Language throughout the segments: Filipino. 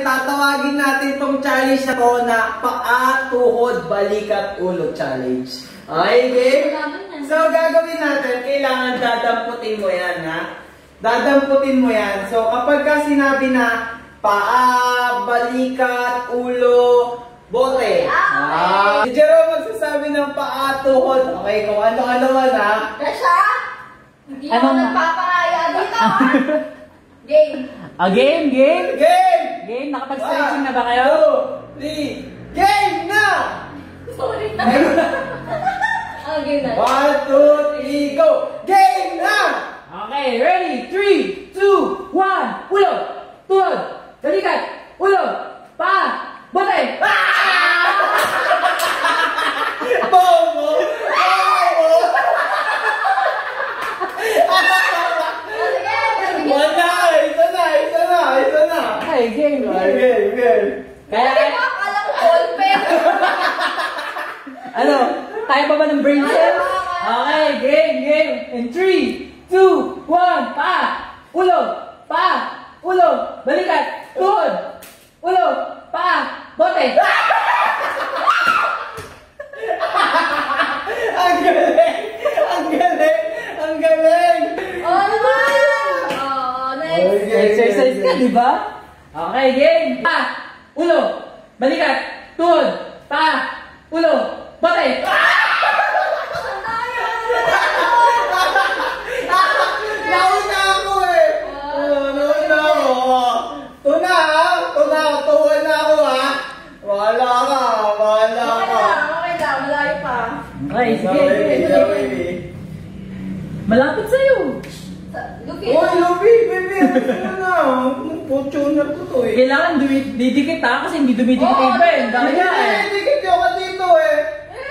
Tatawagin natin tong challenge na to na paa, tuhod, balikat, ulo challenge. Okay, game? So, gagawin natin, kailangan dadamputin mo yan, ha? Dadamputin mo yan. So, kapag ka sinabi na paa, balikat, ulo, bote. Si Jerome magsasabi ng paa, tuhod. Okay, kung ano-ano man, ha? Kasha? Hindi ako nagpapakaya dito, ha? Game. Game, game? Game! Game, nakapag-stretching na ba kayo? 2, 3, game na! Sorry na. Game na. 1, 2, 3, go! Game na! Okay, ready? 3, 2, 1, ulo, tuhod, balikat, ulo, paa, bote! Bobo! Bobo! Wala! Isa na! Ay, game. Game. Kaya, Alam ko, open. ano, kaya pa ba ng brain cell? Okay, game. In 3, 2, 1, paa, ulo, balikat, tuhod, ulo, paa, bote! Ang galing! Oh, naman! Oh, next. Exercise ka, di ba? Okay, game! Paa, ulo, balikat, tuhod, paa, ulo, bote! Nauna ako eh! Nauna ako! Tuna na ako ha! Wala ka! Okay lang, malayo pa. Okay, sige. Malapit sa'yo. Lupi. Uy, Lupi! Baby! Ano na? Fortuner ko to eh! Kailangan didikit ha, kasi hindi dumidikit yung pen. Dami nga eh. Dikit yung ka dito eh!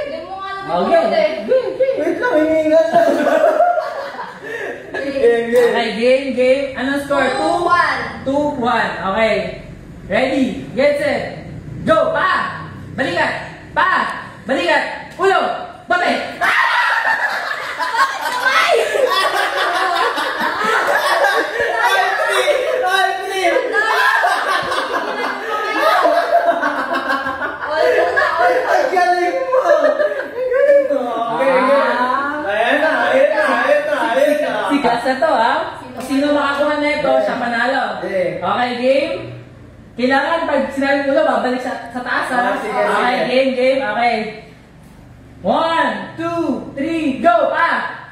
Di mo nga lang Okay. Wait lang, hiningal lang! Okay, game. Anong score? 2-1. 2-1. Okay. Ready, get set, go! Pa! Balikat! Ulo! Bote! Ang galing mo! Ayan na! Si Gas na to ha? Sino makakuha na ito, siya panalo. Okay, game? Kailangan pag sinabi ulo, babalik sa taas ha? Okay, game. Okay. 1, 2, 3, go! Pa!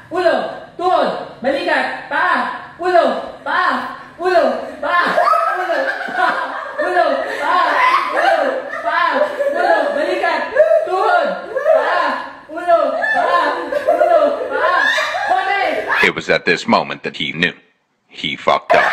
Ulo! Tuhod! Balikat! Pa! Ulo! Pa! Ulo! Pa! Ulo! Pa! Ulo! Pa! Ulo! Pa! Ulo! Balikat! Tuhod! Pa! Ulo! Pa! Ulo! Pa! Bote! It was at this moment that he knew. He fucked up.